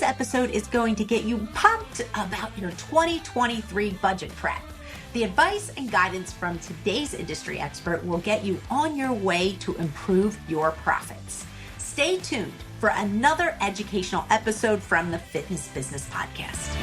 episode is going to get you pumped about your 2023 budget prep. The advice and guidance from today's industry expert will get you on your way to improve your profits. Stay tuned for another educational episode from the Fitness Business Podcast.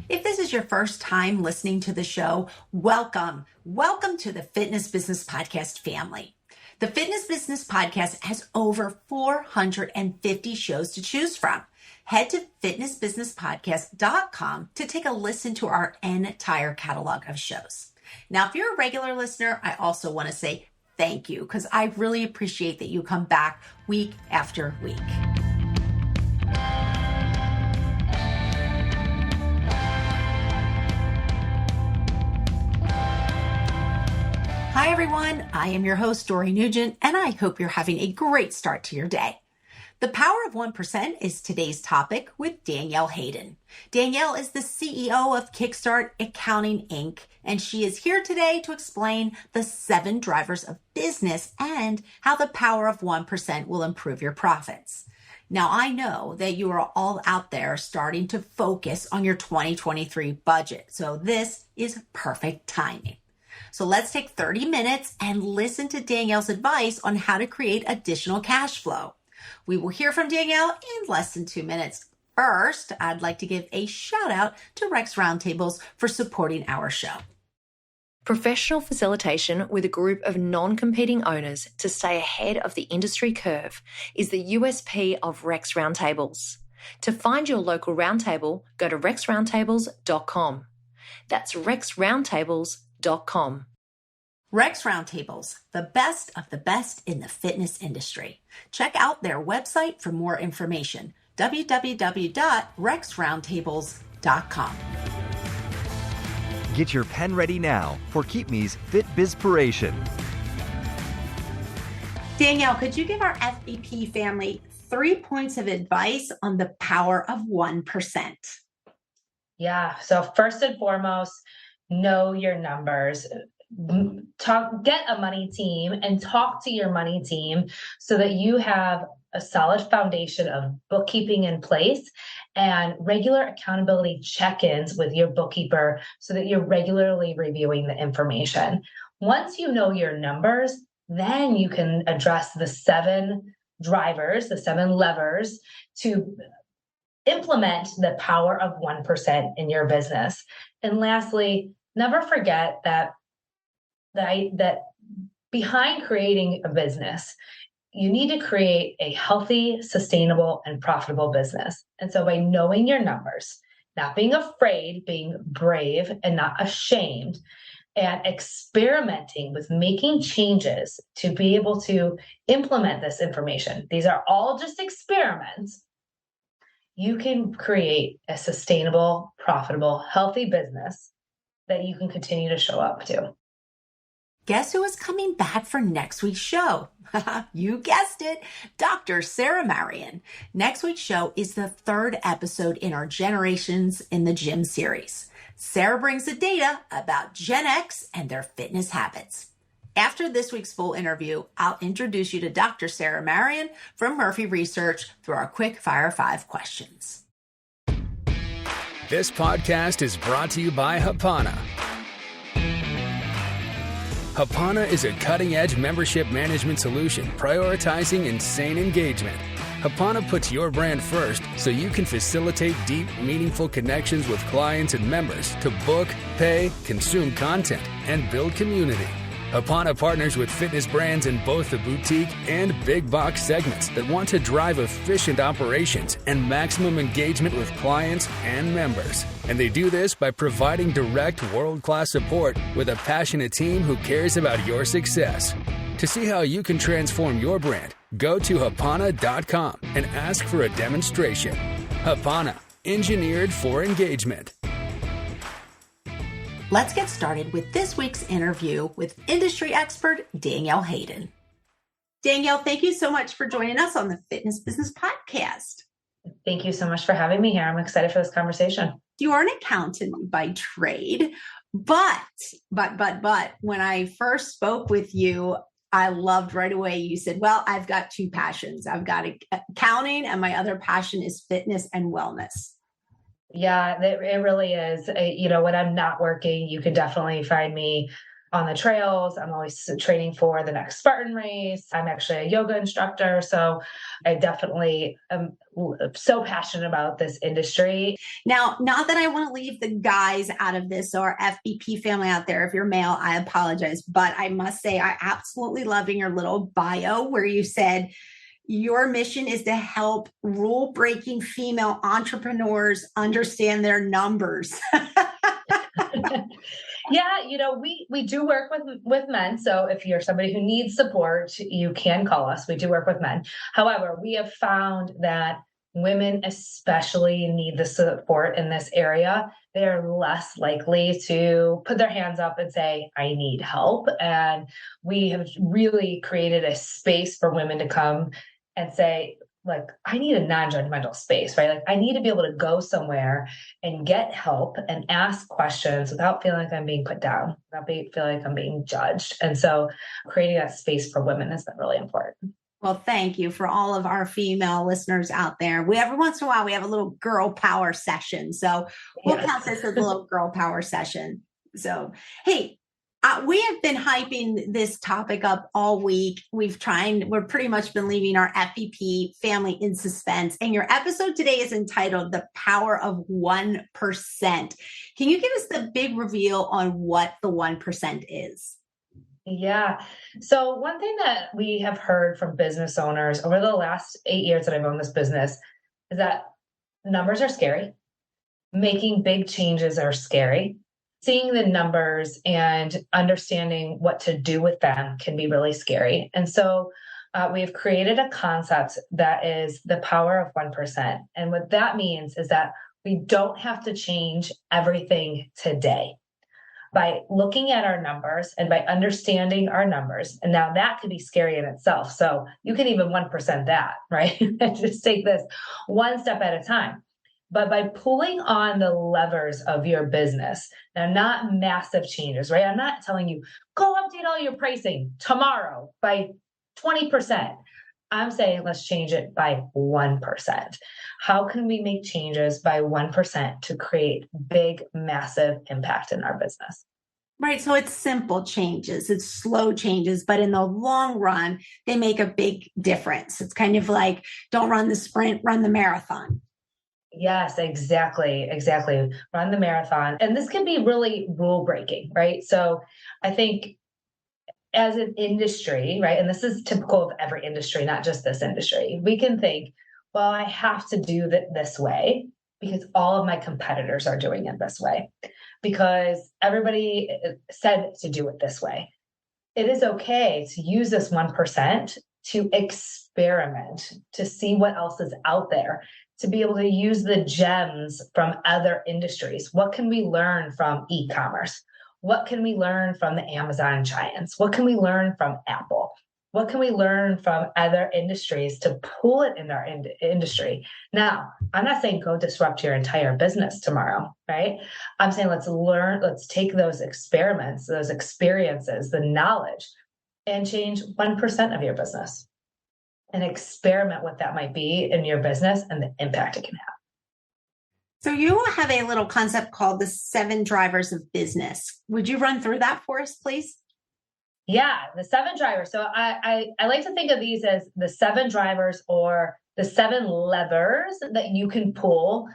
If this is your first time listening to the show, welcome. Welcome to the Fitness Business Podcast family. The Fitness Business Podcast has over 450 shows to choose from. Head to fitnessbusinesspodcast.com to take a listen to our entire catalog of shows. Now, if you're a regular listener, I also want to say thank you because I really appreciate that you come back week after week. Hi, everyone. I am your host, Dory Nugent, and I hope you're having a great start to your day. The power of 1% is today's topic with Danielle Hayden. Danielle is the CEO of Kickstart Accounting, Inc., and she is here today to explain the 7 drivers of business and how the power of 1% will improve your profits. Now, I know that you are all out there starting to focus on your 2023 budget, so this is perfect timing. So let's take 30 minutes and listen to Danielle's advice on how to create additional cash flow. We will hear from Danielle in less than 2 minutes. First, I'd like to give a shout out to Rex Roundtables for supporting our show. Professional facilitation with a group of non-competing owners to stay ahead of the industry curve is the USP of Rex Roundtables. To find your local roundtable, go to rexroundtables.com. That's rexroundtables.com. Rex Roundtables, the best of the best in the fitness industry. Check out their website for more information, www.rexroundtables.com. Get your pen ready now for Keep Me's Fit Bizpiration. Danielle, could you give our FBP family 3 points of advice on the power of 1%? Yeah. So first and foremost, know your numbers. Get a money team and talk to your money team so that you have a solid foundation of bookkeeping in place and regular accountability check-ins with your bookkeeper so that you're regularly reviewing the information. Once you know your numbers, then you can address the 7 drivers, the 7 levers to implement the power of 1% in your business. And lastly, never forget that behind creating a business, you need to create a healthy, sustainable, and profitable business. And so by knowing your numbers, not being afraid, being brave and not ashamed, and experimenting with making changes to be able to implement this information, these are all just experiments, you can create a sustainable, profitable, healthy business that you can continue to show up to. Guess who is coming back for next week's show? You guessed it, Dr. Sarah Marion. Next week's show is the 3rd episode in our Generations in the Gym series. Sarah brings the data about Gen X and their fitness habits. After this week's full interview, I'll introduce you to Dr. Sarah Marion from Murphy Research through our quick fire 5 questions. This podcast is brought to you by Hapana. Hapana is a cutting-edge membership management solution prioritizing insane engagement. Hapana puts your brand first so you can facilitate deep, meaningful connections with clients and members to book, pay, consume content, and build community. Hapana partners with fitness brands in both the boutique and big box segments that want to drive efficient operations and maximum engagement with clients and members. And they do this by providing direct world-class support with a passionate team who cares about your success. To see how you can transform your brand, go to hapana.com and ask for a demonstration. Hapana, engineered for engagement. Let's get started with this week's interview with industry expert Danielle Hayden. Danielle, thank you so much for joining us on the Fitness Business Podcast. Thank you so much for having me here. I'm excited for this conversation. You are an accountant by trade, but when I first spoke with you, I loved right away. You said, well, I've got two passions. I've got accounting and my other passion is fitness and wellness. Yeah, it really is. When I'm not working, you can definitely find me on the trails. I'm always training for the next Spartan race. I'm actually a yoga instructor. So I definitely am so passionate about this industry. Now, not that I want to leave the guys out of this, or FBP family out there. If you're male, I apologize. But I must say, I absolutely love in your little bio where you said, your mission is to help rule-breaking female entrepreneurs understand their numbers. Yeah, we do work with men. So if you're somebody who needs support, you can call us. We do work with men. However, we have found that women especially need the support in this area. They're less likely to put their hands up and say, I need help. And we have really created a space for women to come and say, like, I need a non-judgmental space, right? Like, I need to be able to go somewhere and get help and ask questions without feeling like I'm being put down, without feeling like I'm being judged. And so creating that space for women has been really important. Well, thank you for all of our female listeners out there. Every once in a while, we have a little girl power session. So we'll count this as a little girl power session. So, hey, we have been hyping this topic up all week. We're pretty much been leaving our FBP family in suspense. And your episode today is entitled The Power of 1%. Can you give us the big reveal on what the 1% is? Yeah. So one thing that we have heard from business owners over the last 8 years that I've owned this business is that numbers are scary. Making big changes are scary. Seeing the numbers and understanding what to do with them can be really scary. And so we've created a concept that is the power of 1%. And what that means is that we don't have to change everything today. By looking at our numbers and by understanding our numbers, and now that could be scary in itself. So you can even 1% that, right? Just take this one step at a time. But by pulling on the levers of your business, now not massive changes, right? I'm not telling you, go update all your pricing tomorrow by 20%. I'm saying let's change it by 1%. How can we make changes by 1% to create big, massive impact in our business? Right. So it's simple changes, it's slow changes, but in the long run, they make a big difference. It's kind of like, don't run the sprint, run the marathon. Yes, exactly. Run the marathon. And this can be really rule breaking, right? So I think as an industry, right, and this is typical of every industry, not just this industry, we can think, well, I have to do it this way because all of my competitors are doing it this way, because everybody said to do it this way. It is okay to use this 1% to experiment, to see what else is out there, to be able to use the gems from other industries. What can we learn from e-commerce? What can we learn from the Amazon giants? What can we learn from Apple? What can we learn from other industries to pull it in our industry? Now, I'm not saying go disrupt your entire business tomorrow, right? I'm saying let's take those experiments, those experiences, the knowledge, and change 1% of your business and experiment what that might be in your business and the impact it can have. So you have a little concept called the 7 drivers of business. Would you run through that for us, please? Yeah, the 7 drivers. So I like to think of these as the 7 drivers or the 7 levers that you can pull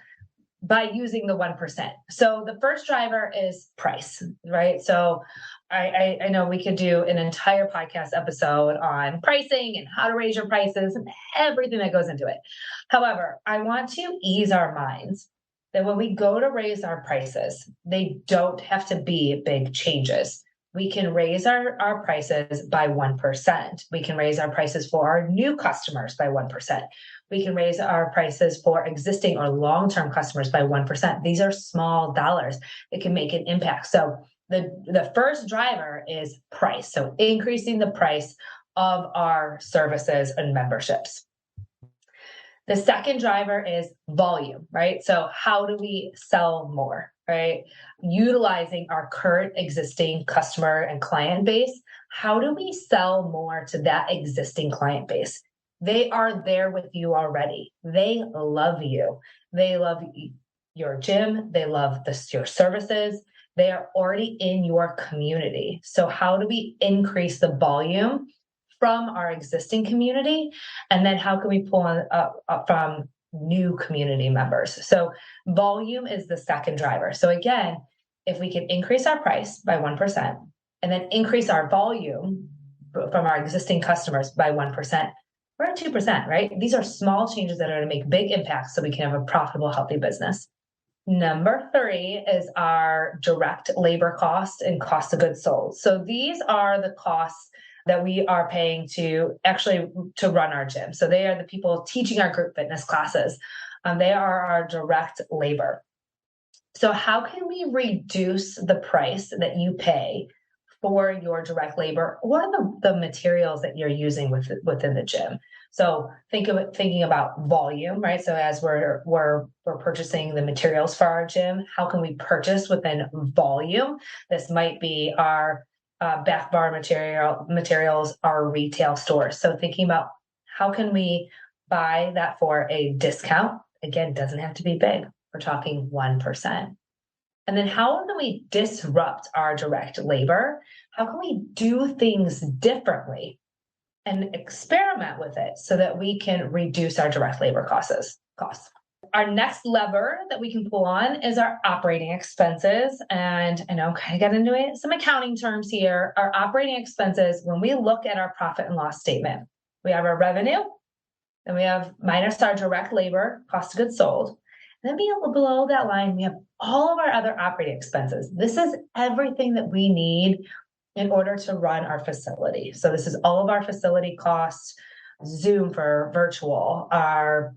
by using the 1%. So the first driver is price, right? So I know we could do an entire podcast episode on pricing and how to raise your prices and everything that goes into it. However, I want to ease our minds that when we go to raise our prices, they don't have to be big changes. We can raise our prices by 1%. We can raise our prices for our new customers by 1%. We can raise our prices for existing or long-term customers by 1%. These are small dollars that can make an impact. So the first driver is price. So increasing the price of our services and memberships. The second driver is volume, right? So how do we sell more, right? Utilizing our current existing customer and client base. how do we sell more to that existing client base? They are there with you already. They love you. They love your gym. They love your services. They are already in your community. So how do we increase the volume from our existing community? And then how can we pull on up from new community members? So volume is the second driver. So again, if we can increase our price by 1% and then increase our volume from our existing customers by 1%, we're at 2%, right? These are small changes that are going to make big impacts so we can have a profitable, healthy business. Number 3 is our direct labor cost and cost of goods sold. So these are the costs that we are paying to run our gym. So they are the people teaching our group fitness classes. They are our direct labor. So how can we reduce the price that you pay for your direct labor or the materials that you're using within the gym? So thinking about volume, right? So as we're purchasing the materials for our gym, how can we purchase within volume? This might be our back bar materials, our retail stores. So thinking about how can we buy that for a discount? Again, doesn't have to be big. We're talking 1%. And then how can we disrupt our direct labor? How can we do things differently and experiment with it so that we can reduce our direct labor costs? Our next lever that we can pull on is our operating expenses. And I know kind of got into it, some accounting terms here. Our operating expenses, when we look at our profit and loss statement, we have our revenue, then we have minus our direct labor, cost of goods sold. And then below that line, we have all of our other operating expenses. This is everything that we need in order to run our facility. So this is all of our facility costs, Zoom for virtual, our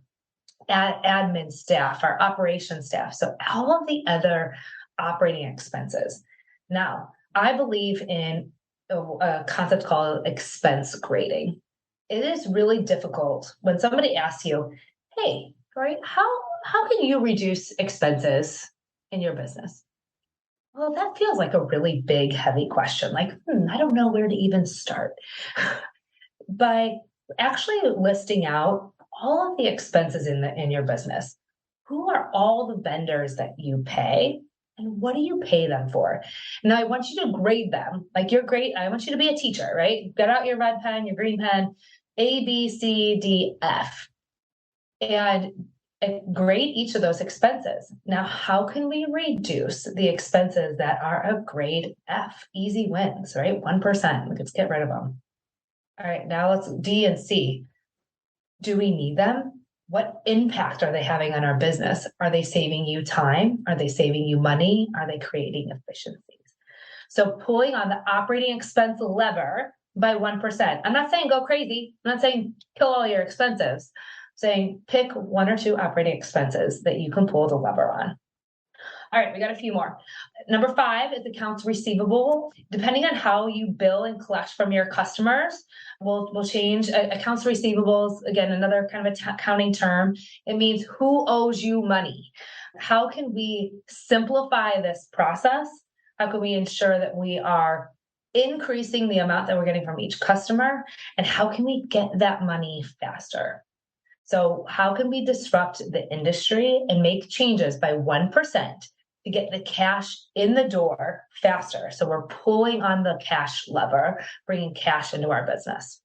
admin staff, our operations staff. So all of the other operating expenses. Now, I believe in a concept called expense grading. It is really difficult when somebody asks you, hey, right, how can you reduce expenses in your business? Well, that feels like a really big, heavy question. Like, I don't know where to even start. By actually listing out all of the expenses in your business, who are all the vendors that you pay, and what do you pay them for? Now, I want you to grade them. Like you're great. I want you to be a teacher, right? Get out your red pen, your green pen, A, B, C, D, F, and grade each of those expenses. Now, how can we reduce the expenses that are a grade F? Easy wins, right? 1%. Let's get rid of them. All right, now let's D and C. Do we need them? What impact are they having on our business? Are they saving you time? Are they saving you money? Are they creating efficiencies? So pulling on the operating expense lever by 1%. I'm not saying go crazy. I'm not saying kill all your expenses. Saying pick 1 or 2 operating expenses that you can pull the lever on. All right, we got a few more. Number 5 is accounts receivable. Depending on how you bill and collect from your customers, we'll change accounts receivables. Again, another kind of accounting term. It means who owes you money. How can we simplify this process? How can we ensure that we are increasing the amount that we're getting from each customer? And how can we get that money faster? So how can we disrupt the industry and make changes by 1% to get the cash in the door faster? So we're pulling on the cash lever, bringing cash into our business.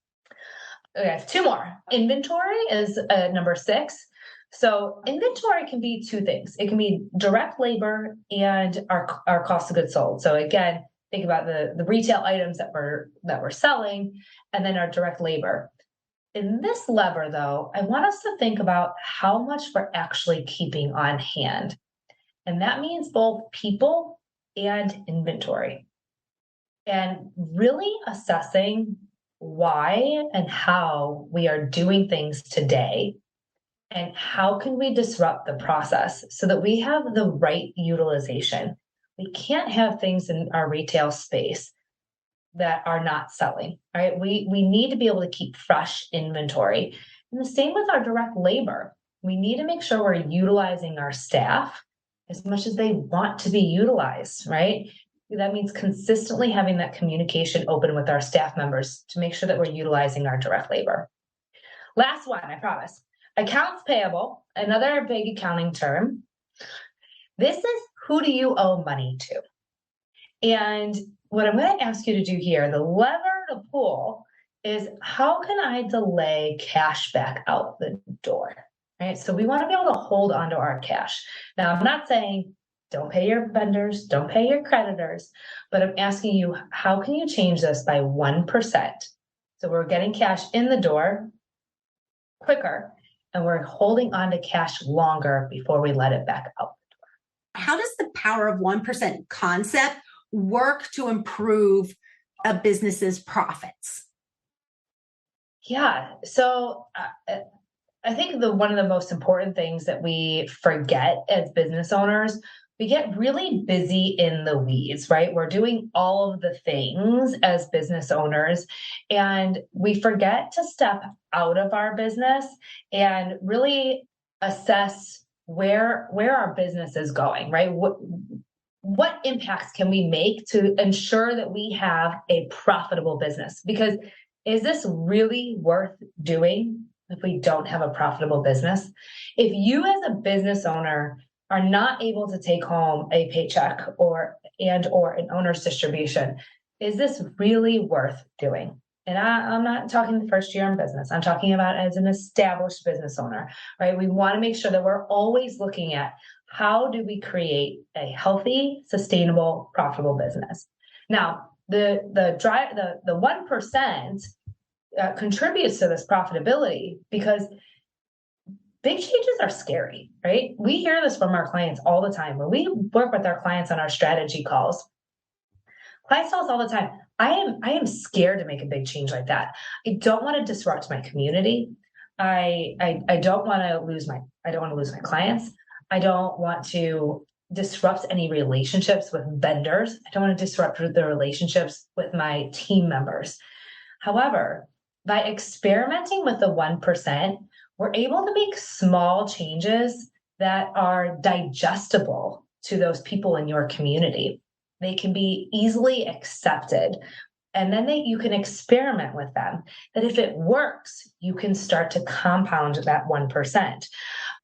Okay, I have 2 more. Inventory is number 6. So inventory can be 2 things. It can be direct labor and our cost of goods sold. So again, think about the retail items that we're selling, and then our direct labor. In this lever, though, I want us to think about how much we're actually keeping on hand. And that means both people and inventory. And really assessing why and how we are doing things today, and how can we disrupt the process so that we have the right utilization. We can't have things in our retail space that are not selling, right? We need to be able to keep fresh inventory. And the same with our direct labor. We need to make sure we're utilizing our staff as much as they want to be utilized, right? That means consistently having that communication open with our staff members to make sure that we're utilizing our direct labor. Last one, I promise. Accounts payable, another big accounting term. This is who do you owe money to? And what I'm going to ask you to do here, the lever to pull is how can I delay cash back out the door, right? So we want to be able to hold on to our cash. Now, I'm not saying don't pay your vendors, don't pay your creditors, but I'm asking you, how can you change this by 1%? So we're getting cash in the door quicker, and we're holding on to cash longer before we let it back out. How does the power of 1% concept work to improve a business's profits? Yeah. So I think one of the most important things that we forget as business owners, we get really busy in the weeds, right? We're doing all of the things as business owners, and we forget to step out of our business and really assess where our business is going, right? What impacts can we make to ensure that we have a profitable business? Because is this really worth doing if we don't have a profitable business? If you as a business owner are not able to take home a paycheck or an owner's distribution, is this really worth doing? And I'm not talking the first year in business. I'm talking about as an established business owner, right? We want to make sure that we're always looking at how do we create a healthy, sustainable, profitable business. Now, the 1% contributes to this profitability because big changes are scary, right? We hear this from our clients all the time. When we work with our clients on our strategy calls, clients tell us all the time, I am scared to make a big change like that. I don't want to disrupt my community. I don't want to lose my clients. I don't want to disrupt any relationships with vendors. I don't want to disrupt the relationships with my team members. However, by experimenting with the 1%, we're able to make small changes that are digestible to those people in your community. They can be easily accepted. And then you can experiment with them. That if it works, you can start to compound that 1%.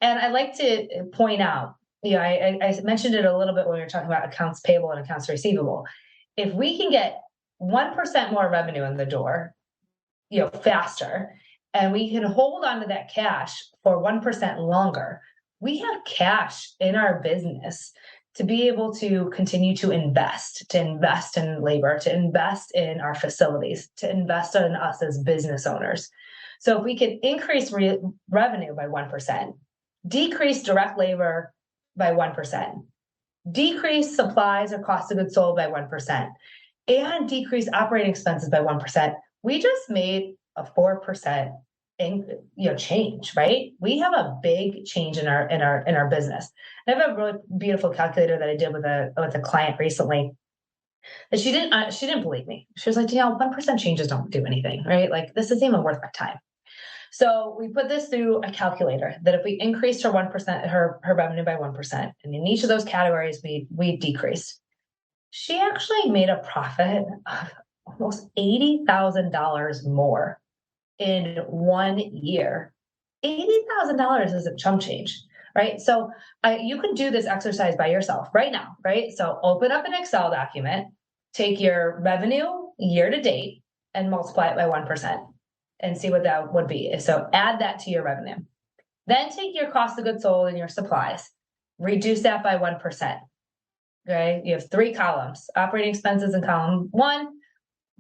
And I like to point out, I mentioned it a little bit when we were talking about accounts payable and accounts receivable. If we can get 1% more revenue in the door, faster, and we can hold on to that cash for 1% longer, we have cash in our business to be able to continue to invest in labor, to invest in our facilities, to invest in us as business owners. So if we can increase revenue by 1%, decrease direct labor by 1%, decrease supplies or cost of goods sold by 1%, and decrease operating expenses by 1%, we just made a 4% change, right? We have a big change in our business. I have a really beautiful calculator that I did with a client recently. And she didn't believe me. She was like, 1% changes don't do anything, right? Like, this isn't even worth my time. So we put this through a calculator that if we increased her 1%, her revenue by 1%, and in each of those categories we decreased, she actually made a profit of almost $80,000 more in 1 year. $80,000 is a chump change, right? So you can do this exercise by yourself right now, right? So open up an Excel document, take your revenue year to date and multiply it by 1% and see what that would be. So add that to your revenue. Then take your cost of goods sold and your supplies, reduce that by 1%. Okay, you have 3 columns: operating expenses in column 1,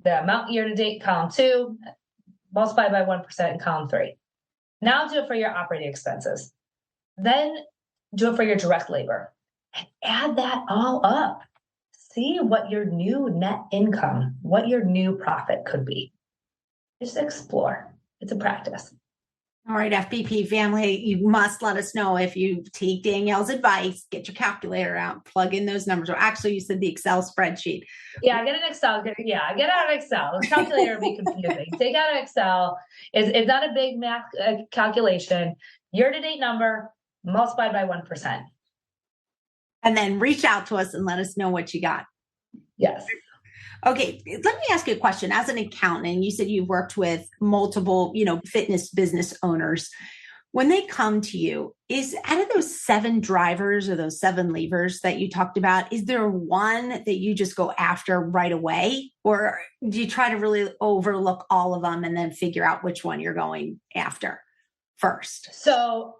the amount year to date, column 2, multiply by 1% in column 3. Now do it for your operating expenses. Then do it for your direct labor and add that all up. See what your new net income, what your new profit could be. Just explore. It's a practice. All right, FBP family, you must let us know if you take Danielle's advice, get your calculator out, plug in those numbers. Or actually, you said the Excel spreadsheet. Yeah, get an Excel. Get out of Excel. The calculator will be confusing. Take out an Excel. It's not a big math calculation. Year-to-date number multiplied by 1%. And then reach out to us and let us know what you got. Yes. Okay, let me ask you a question. As an accountant, you said you've worked with multiple, fitness business owners. When they come to you, is out of those 7 drivers or those 7 levers that you talked about, is there one that you just go after right away? Or do you try to really overlook all of them and then figure out which one you're going after first? So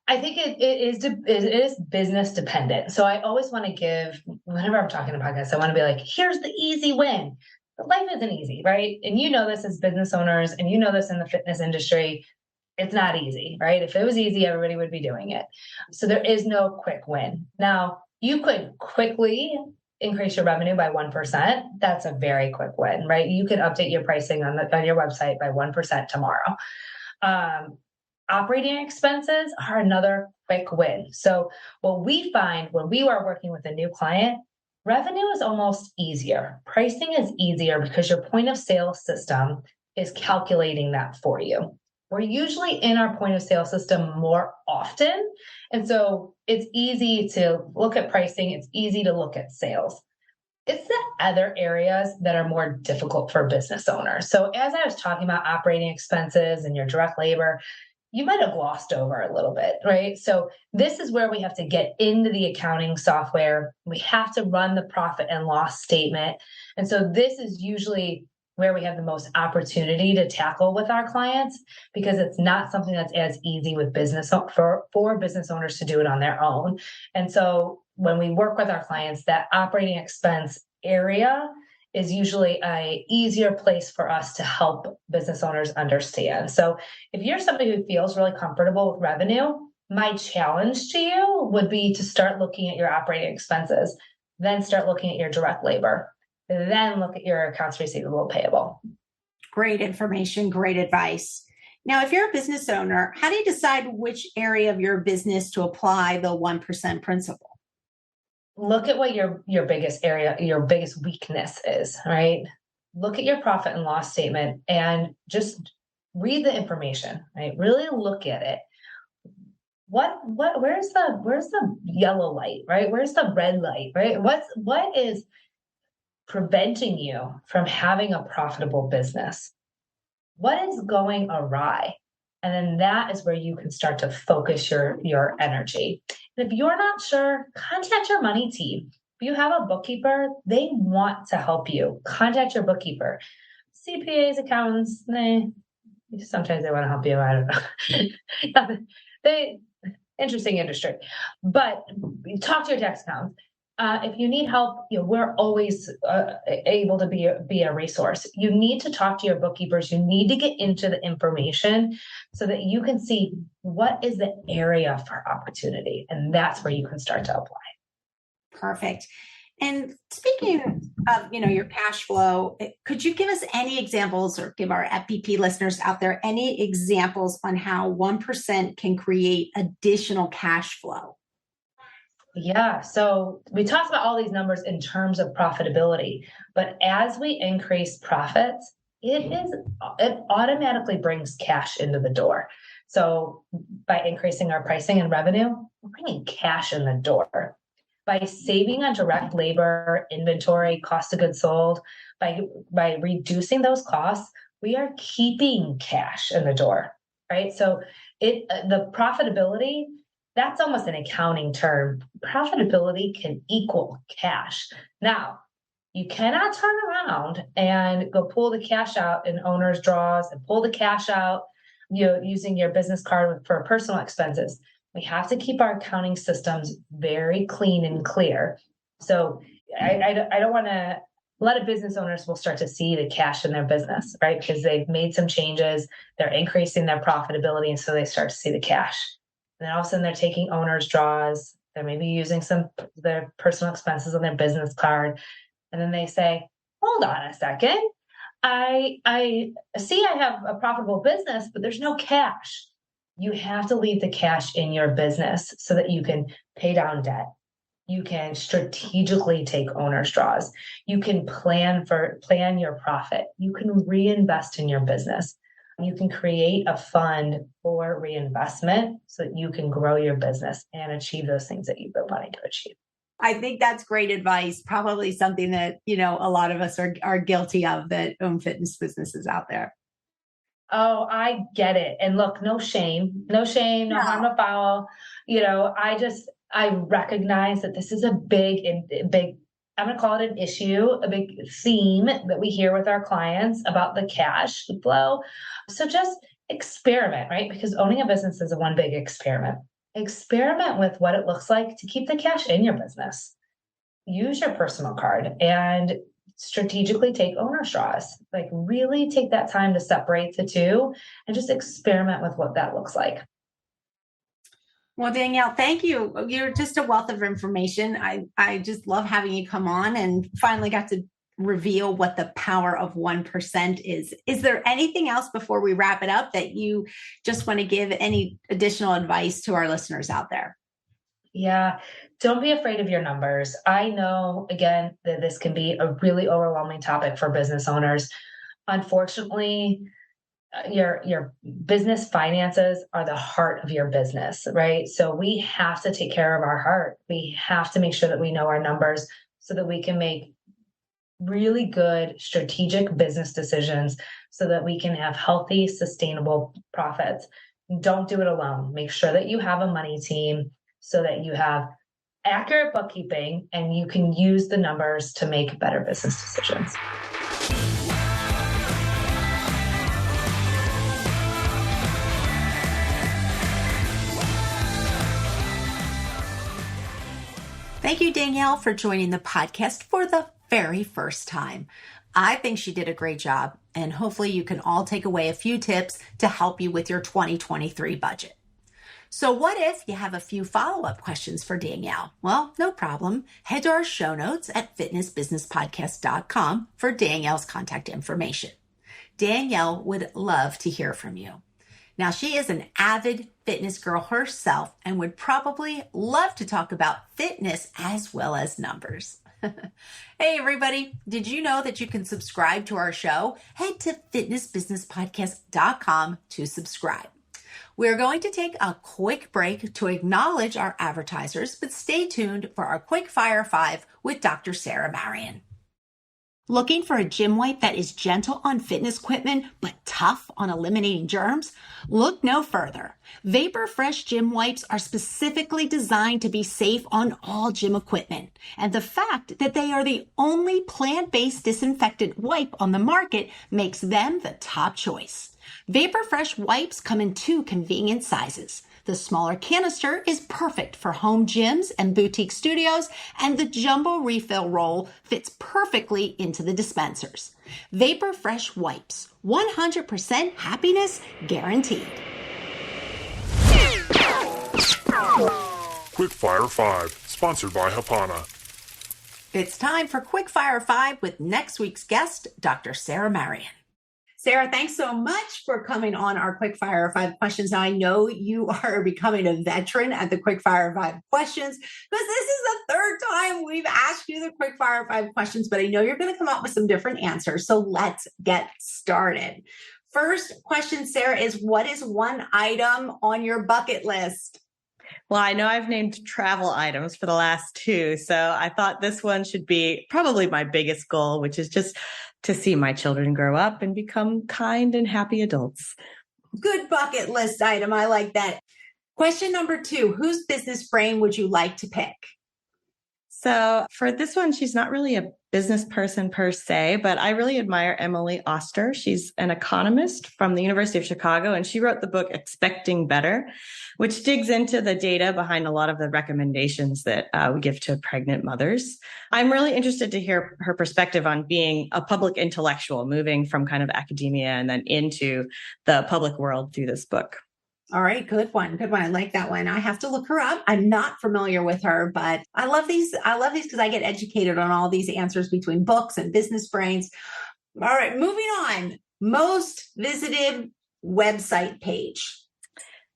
I think it is business dependent. So I always want to give, whenever I'm talking to podcasts, I want to be like, here's the easy win. But life isn't easy, right? And you know this as business owners, and you know this in the fitness industry. It's not easy, right? If it was easy, everybody would be doing it. So there is no quick win. Now, you could quickly increase your revenue by 1%. That's a very quick win, right? You could update your pricing on your website by 1% tomorrow. Operating expenses are another quick win. So what we find when we are working with a new client, revenue is almost easier. Pricing is easier because your point of sale system is calculating that for you. We're usually in our point of sale system more often. And so it's easy to look at pricing. It's easy to look at sales. It's the other areas that are more difficult for business owners. So as I was talking about operating expenses and your direct labor, you might have glossed over a little bit, right? So this is where we have to get into the accounting software. We have to run the profit and loss statement. And so this is usually where we have the most opportunity to tackle with our clients, because it's not something that's as easy with business for business owners to do it on their own. And so when we work with our clients, that operating expense area is usually a easier place for us to help business owners understand. So if you're somebody who feels really comfortable with revenue, my challenge to you would be to start looking at your operating expenses, then start looking at your direct labor, then look at your accounts receivable payable. Great information, great advice. Now, if you're a business owner, how do you decide which area of your business to apply the 1% principle? Look at what your biggest area, your biggest weakness is, right? Look at your profit and loss statement and just read the information, right? Really look at it. Where's the yellow light, right? Where's the red light, right? What is preventing you from having a profitable business? What is going awry? And then that is where you can start to focus your energy. And if you're not sure, contact your money team. If you have a bookkeeper, they want to help you. Contact your bookkeeper. CPAs, accountants, sometimes they want to help you. I don't know. Interesting industry. But talk to your tax accountant. If you need help, we're always able to be a resource. You need to talk to your bookkeepers. You need to get into the information so that you can see what is the area for opportunity. And that's where you can start to apply. Perfect. And speaking of, your cash flow, could you give us any examples or give our FBP listeners out there any examples on how 1% can create additional cash flow? Yeah. So we talked about all these numbers in terms of profitability, but as we increase profits, it automatically brings cash into the door. So by increasing our pricing and revenue, we're bringing cash in the door. By saving on direct labor, inventory, cost of goods sold, by reducing those costs, we are keeping cash in the door, right? So the profitability, that's almost an accounting term. Profitability can equal cash. Now, you cannot turn around and go pull the cash out in owner's draws and pull the cash out, using your business card for personal expenses. We have to keep our accounting systems very clean and clear. So I don't want to. A lot of business owners will start to see the cash in their business, right? Because they've made some changes, they're increasing their profitability, and so they start to see the cash. And then all of a sudden they're taking owner's draws. They're maybe using their personal expenses on their business card. And then they say, hold on a second. I see I have a profitable business, but there's no cash. You have to leave the cash in your business so that you can pay down debt. You can strategically take owner's draws. You can plan your profit. You can reinvest in your business. You can create a fund for reinvestment so that you can grow your business and achieve those things that you've been wanting to achieve. I think that's great advice. Probably something that, a lot of us are guilty of that own fitness businesses out there. Oh, I get it. And look, no shame, no harm, no foul. I recognize that this is a big, I'm going to call it an issue, a big theme that we hear with our clients about the cash flow. So just experiment, right? Because owning a business is a one big experiment. Experiment with what it looks like to keep the cash in your business. Use your personal card and strategically take owner straws. Like really take that time to separate the two and just experiment with what that looks like. Well, Danielle, thank you. You're just a wealth of information. I just love having you come on and finally got to reveal what the power of 1% is. Is there anything else before we wrap it up that you just want to give any additional advice to our listeners out there? Yeah. Don't be afraid of your numbers. I know, again, that this can be a really overwhelming topic for business owners. Unfortunately, your business finances are the heart of your business, right? So we have to take care of our heart. We have to make sure that we know our numbers so that we can make really good strategic business decisions so that we can have healthy, sustainable profits. Don't do it alone. Make sure that you have a money team so that you have accurate bookkeeping and you can use the numbers to make better business decisions. Thank you, Danielle, for joining the podcast for the very first time. I think she did a great job, and hopefully you can all take away a few tips to help you with your 2023 budget. So what if you have a few follow-up questions for Danielle? Well, no problem. Head to our show notes at fitnessbusinesspodcast.com for Danielle's contact information. Danielle would love to hear from you. Now, she is an avid fitness girl herself and would probably love to talk about fitness as well as numbers. Hey, everybody. Did you know that you can subscribe to our show? Head to fitnessbusinesspodcast.com to subscribe. We're going to take a quick break to acknowledge our advertisers, but stay tuned for our Quick Fire 5 with Dr. Sarah Marion. Looking for a gym wipe that is gentle on fitness equipment, but tough on eliminating germs? Look no further. Vapor Fresh gym wipes are specifically designed to be safe on all gym equipment. And the fact that they are the only plant-based disinfectant wipe on the market makes them the top choice. Vapor Fresh wipes come in 2 convenient sizes. The smaller canister is perfect for home gyms and boutique studios, and the jumbo refill roll fits perfectly into the dispensers. Vapor Fresh wipes, 100% happiness guaranteed. Quick Fire 5, sponsored by Hapana. It's time for Quick Fire 5 with next week's guest, Dr. Sarah Marion. Sarah, thanks so much for coming on our Quick Fire 5 questions. Now, I know you are becoming a veteran at the Quick Fire 5 questions because this is the third time we've asked you the Quick Fire 5 questions, but I know you're going to come up with some different answers. So let's get started. First question, Sarah, is what is one item on your bucket list? Well, I know I've named travel items for the last 2, so I thought this one should be probably my biggest goal, which is just to see my children grow up and become kind and happy adults. Good bucket list item. I like that. Question number 2, whose business brain would you like to pick? So for this one, she's not really a business person per se, but I really admire Emily Oster. She's an economist from the University of Chicago, and she wrote the book Expecting Better, which digs into the data behind a lot of the recommendations that we give to pregnant mothers. I'm really interested to hear her perspective on being a public intellectual, moving from kind of academia and then into the public world through this book. All right. Good one. Good one. I like that one. I have to look her up. I'm not familiar with her, but I love these. I love these because I get educated on all these answers between books and business brains. All right. Moving on. Most visited website page.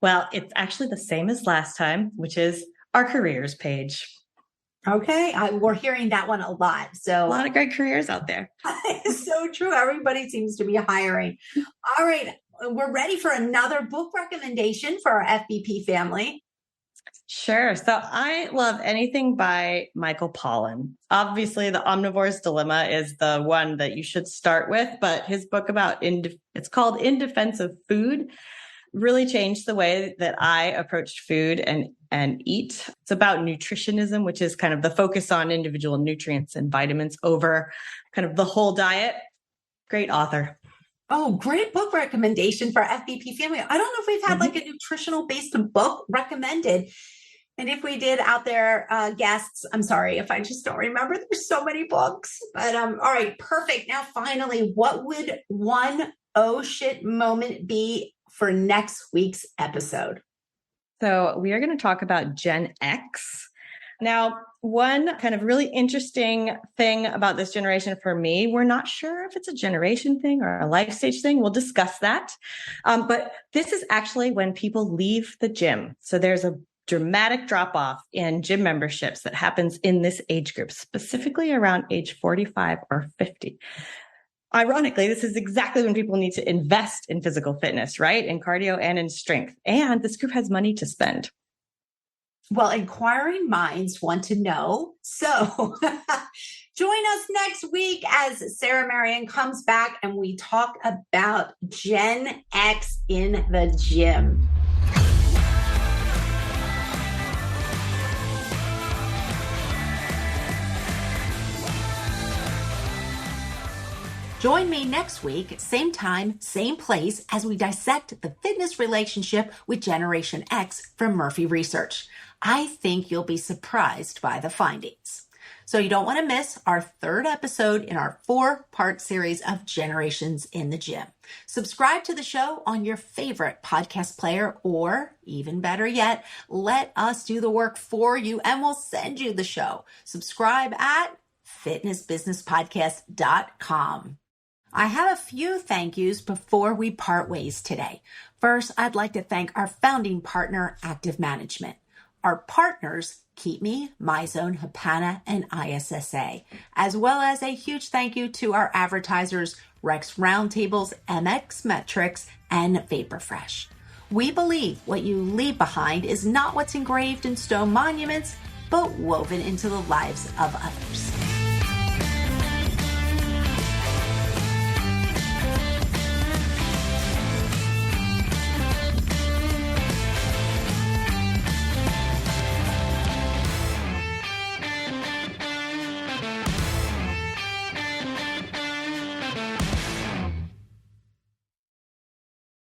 Well, it's actually the same as last time, which is our careers page. Okay. We're hearing that one a lot. So a lot of great careers out there. It's so true. Everybody seems to be hiring. All right. We're ready for another book recommendation for our FBP family. Sure. So I love anything by Michael Pollan. Obviously, The Omnivore's Dilemma is the one that you should start with, but his book about it's called In Defense of Food really changed the way that I approached food and eat. It's about nutritionism, which is kind of the focus on individual nutrients and vitamins over kind of the whole diet. Great author. Oh, great book recommendation for FBP family. I don't know if we've had like a nutritional based book recommended. And if we did out there, guests, I'm sorry if I just don't remember. There's so many books. But all right, perfect. Now, finally, what would one oh shit moment be for next week's episode? So we are going to talk about Gen X. Now, one kind of really interesting thing about this generation for me, we're not sure if it's a generation thing or a life stage thing. We'll discuss that. But this is actually when people leave the gym. So there's a dramatic drop off in gym memberships that happens in this age group, specifically around age 45 or 50. Ironically, this is exactly when people need to invest in physical fitness, right? In cardio and in strength. And this group has money to spend. Well, inquiring minds want to know. So join us next week as Sarah Marion comes back and we talk about Gen X in the gym. Join me next week, same time, same place, as we dissect the fitness relationship with Generation X from Murphy Research. I think you'll be surprised by the findings. So you don't want to miss our third episode in our 4-part series of Generations in the Gym. Subscribe to the show on your favorite podcast player, or even better yet, let us do the work for you and we'll send you the show. Subscribe at fitnessbusinesspodcast.com. I have a few thank yous before we part ways today. First, I'd like to thank our founding partner, Active Management. Our partners, Keep Me, MyZone, Hapana, and ISSA, as well as a huge thank you to our advertisers, Rex Roundtables, MX Metrics, and Vaporfresh. We believe what you leave behind is not what's engraved in stone monuments, but woven into the lives of others.